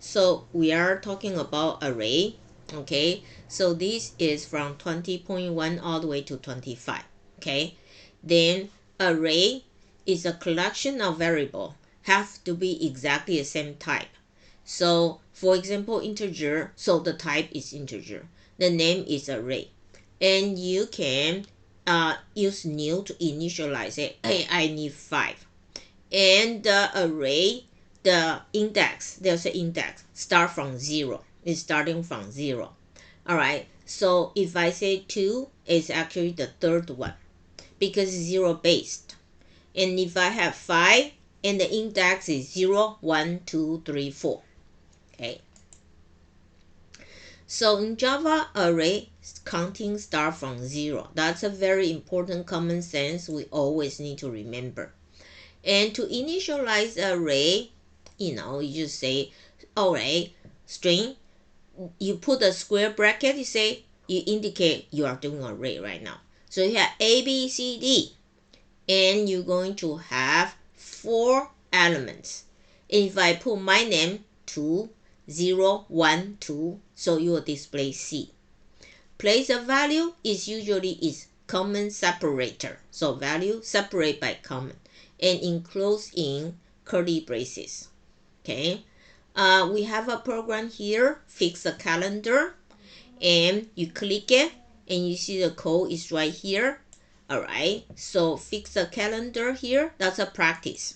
So we are talking about array. Okay, so this is from 20.1 all the way to 25. Okay, then array is a collection of variable have to be exactly the same type. So for example, integer, so the type is integer, the name is array, and you can use new to initialize it. Hey, I need 5, and the array, the index, there's an index start from 0, it's starting from 0. All right, so if I say 2, it's actually the third one because it's 0 based. And if I have 5 and the index is 0, 1, 2, 3, 4. Okay, so in Java, array counting start from 0. That's a very important common sense we always need to remember. And to initialize array, you just say array string, you put a square bracket, you indicate you are doing array right now. So you have A, B, C, D, and you're going to have 4 elements. If I put my name 2, 0, 1, 2, so you will display C. Place of value is usually common separator. So value separate by common and enclosed in curly braces. Okay, we have a program here, fix a calendar, and you click it and you see the code is right here. All right, so fix a calendar here, that's a practice.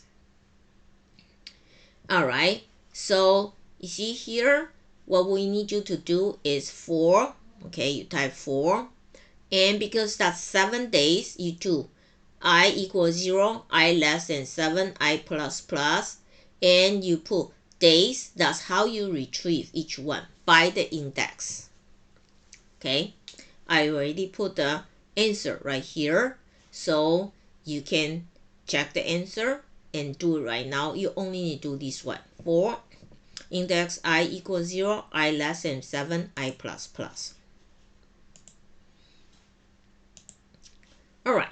All right, so you see here, what we need you to do is 4. Okay, you type 4, and because that's 7 days, you do I equals 0, I less than 7, I plus plus, and you put days. That's how you retrieve each one by the index. Okay, I already put the answer right here, so you can check the answer and do it right now. You only need to do this one. 4, index I equals 0, I less than 7, I plus plus. All right,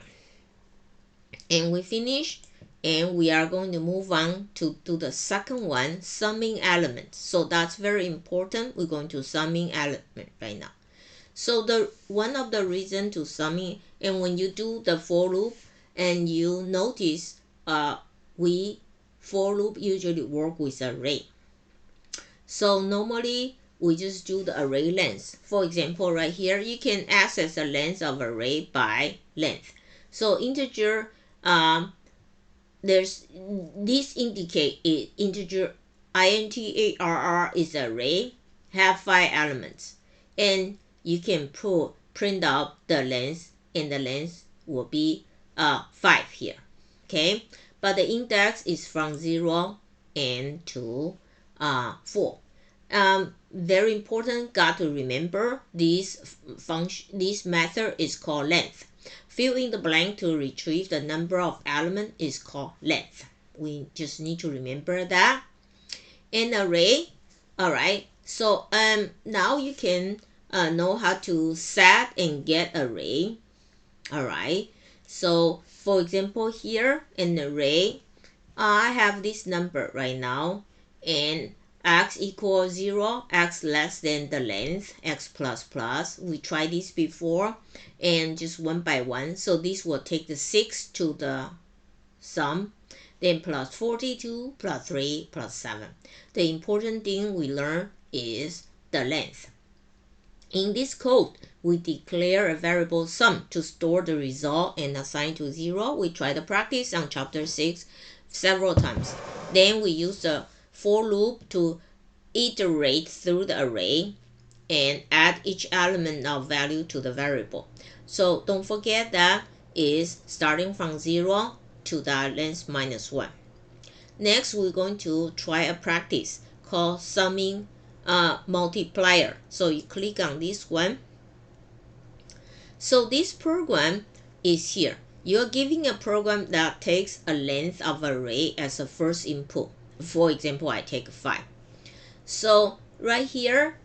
and we finish, and we are going to move on to do the second one, summing element. So that's very important. We're going to summing element right now. So the one of the reason to summing, and when you do the for loop, and you notice we for loop usually work with array. So normally we just do the array length. For example, right here you can access the length of array by length. So integer, there's this indicate it integer intarr is array, have 5 elements, and you can print out the length, and the length will be 5 here. Okay, but the index is from 0 and to 4. Very important, got to remember this function, this method is called length. Fill in the blank to retrieve the number of elements is called length. We just need to remember that. An array, all right, so now you can know how to set and get array. All right, so for example here, an array, I have this number right now, and x equals 0, x less than the length, x plus plus. We tried this before, and just one by one. So this will take the 6 to the sum, then plus 42 plus 3 plus 7. The important thing we learn is the length. In this code, we declare a variable sum to store the result and assign to 0. We try to practice on chapter 6 several times. Then we use the for loop to iterate through the array and add each element of value to the variable. So don't forget that is starting from 0 to the length minus 1. Next, we're going to try a practice called summing multiplier. So you click on this one. So this program is here. You're giving a program that takes a length of array as a first input. For example, I take 5. So right here,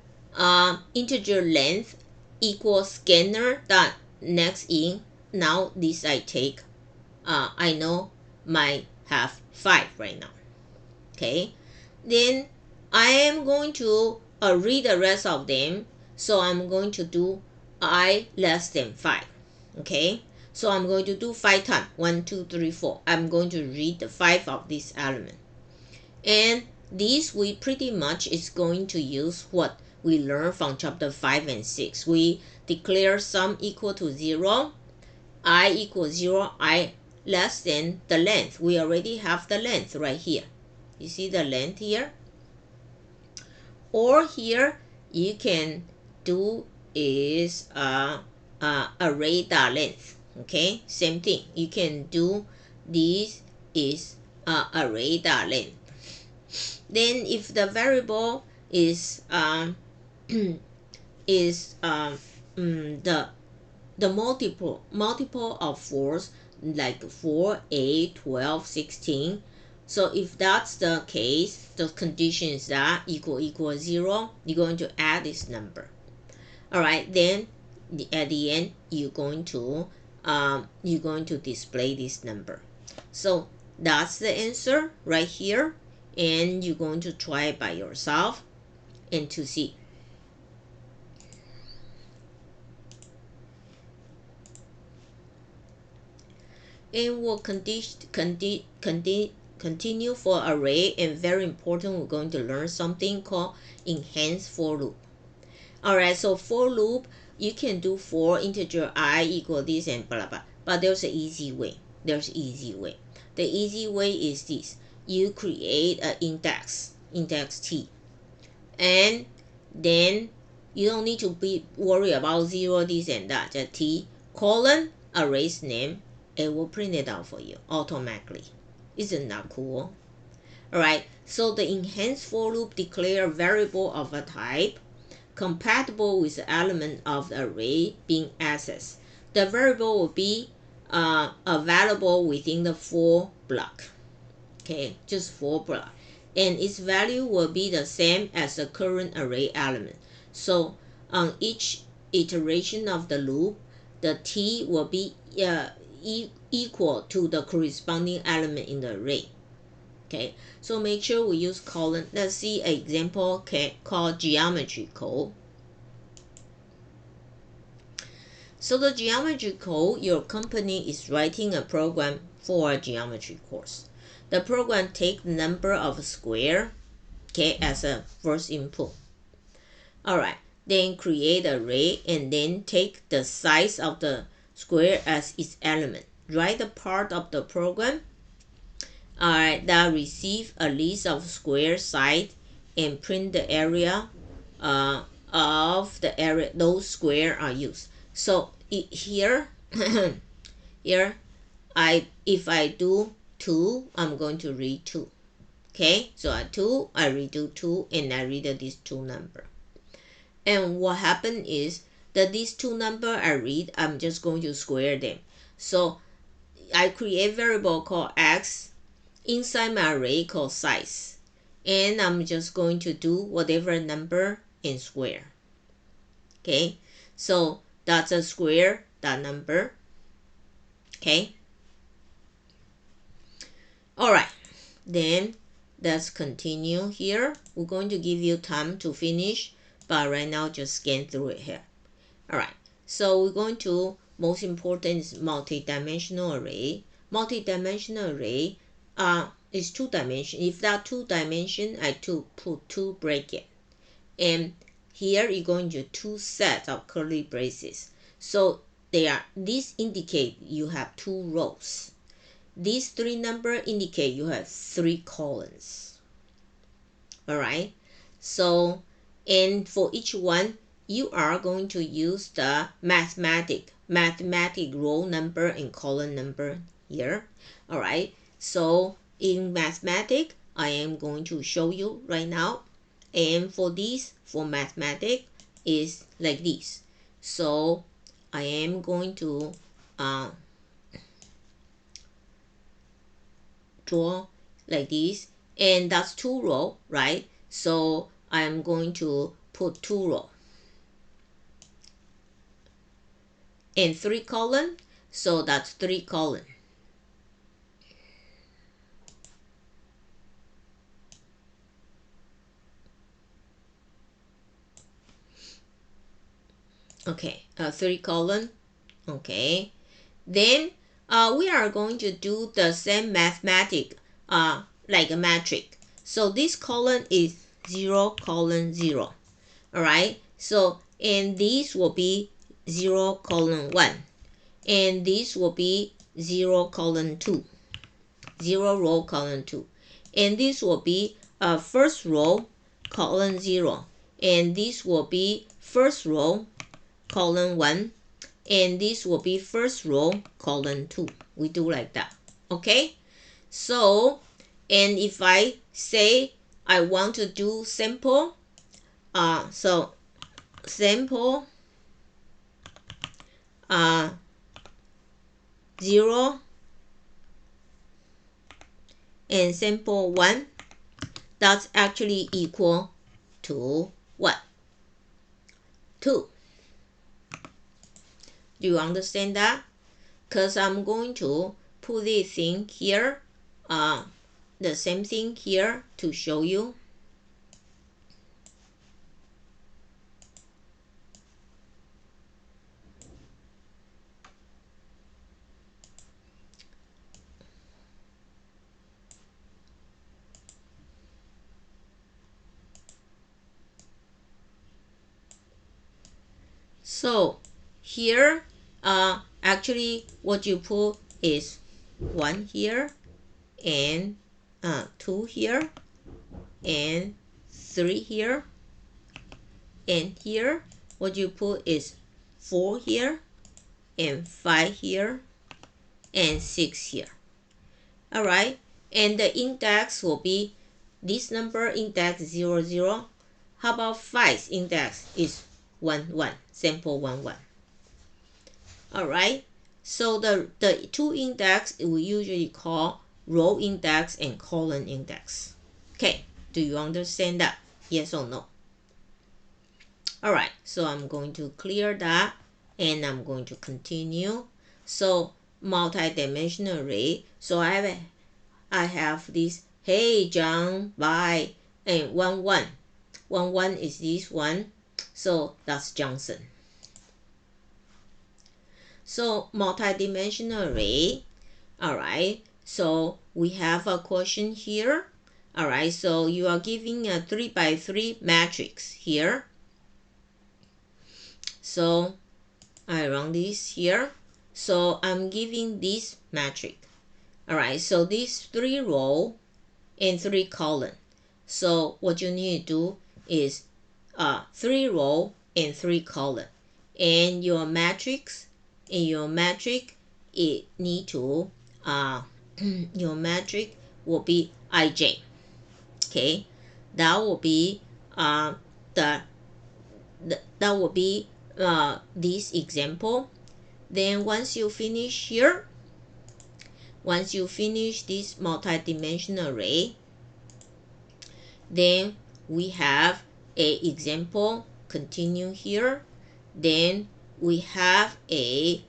integer length equals scanner dot next in. Now this I take, I know might have 5 right now. Okay, then I am going to read the rest of them. So I'm going to do I less than 5. Okay, so I'm going to do 5 times 1 2 3 4. I'm going to read the 5 of this element, and this we pretty much is going to use what we learned from chapter 5 and 6. We declare sum equal to 0, I equals 0, I less than the length. We already have the length right here. You see the length here? Or here you can do is array dot length. Okay, same thing. You can do this is array dot length. Then if the variable is is the multiple of 4s, like 4, 8, 12, 16. So if that's the case, the condition is that equal 0, you're going to add this number. All right, then at the end you're going to display this number. So that's the answer right here, and you're going to try it by yourself and to see. And we'll continue for array, and very important, we're going to learn something called enhanced for loop. All right, so for loop, you can do for integer I equal this and blah blah, but there's an easy way. The easy way is this: you create an index t, and then you don't need to be worried about 0 this and that. Just t colon array's name, it will print it out for you automatically. Isn't that cool? Alright, so the enhanced for loop declare a variable of a type compatible with the element of the array being accessed. The variable will be available within the for block. Okay, just for block. And its value will be the same as the current array element. So on each iteration of the loop, the t will be equal to the corresponding element in the array. Okay, so make sure we use colon. Let's see an example called geometry code. So the geometry code, your company is writing a program for a geometry course. The program takes the number of square, okay, as a first input. All right, then create an array and then take the size of the square as its element. Write the part of the program that receive a list of square size and print the area of the area those square are used. So here here if I do 2, I'm going to read 2. Okay, so at 2 I redo 2 and I read this 2 number. And what happened is that these 2 number I read, I'm just going to square them. So I create variable called x inside my array called size, and I'm just going to do whatever number in square. Okay, so that's a square, that number. Okay, all right, then let's continue here. We're going to give you time to finish, but right now just scan through it here. All right, so we're going to, most important is multidimensional array. Multidimensional array is 2 dimension. If that 2 dimension, I put 2 bracket, and here you're going to 2 sets of curly braces. So these indicate you have 2 rows. These 3 number indicate you have 3 columns. All right, so and for each one you are going to use the mathematic row number and column number here. All right, so in mathematic I am going to show you right now, and for mathematic is like this. So I am going to draw like this, and that's 2 row, right? So I'm going to put 2 row and 3 column, so that's 3 column. Okay, 3 colon. Okay, then we are going to do the same mathematic like a metric. So this column is 0 colon 0. All right, so and this will be 0 colon 1, and this will be 0 colon 2, 0 row colon 2, and this will be first row colon 0, and this will be first row colon 1, and this will be first row colon 2. We do like that. Okay, so and if I say I want to do simple, so simple 0 and simple 1, that's actually equal to what? 2. Do you understand that? Because I'm going to put this thing here, the same thing here to show you. So here, actually what you put is 1 here, and 2 here, and 3 here, and here what you put is 4 here, and 5 here, and 6 here. All right, and the index will be this number, index 0 0. How about 5's index is 1 1, sample 1 1. All right, so the two index we usually call row index and column index. Okay, do you understand that? Yes or no? All right, so I'm going to clear that, and I'm going to continue. So multi-dimensional array. So I have this, hey John, bye, and 1 1. 1 1 is this one, so that's Johnson. So multi-dimensional array. All right, so we have a question here. All right, so you are giving a 3 by 3 matrix here. So I run this here. So I'm giving this matrix. All right, so this 3 row and 3 column. So what you need to do is 3 row and 3 column, and your matrix it need to your matrix will be ij. Okay, that will be that will be this example. Then once you finish here, once you finish this multi-dimensional array, then we have a example continue here. Then we have a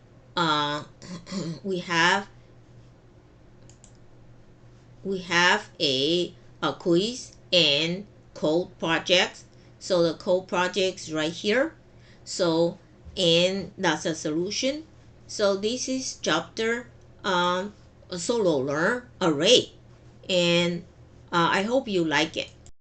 we have a quiz and code project. So the code project is right here. So and that's a solution. So this is chapter solo learn array, and I hope you like it.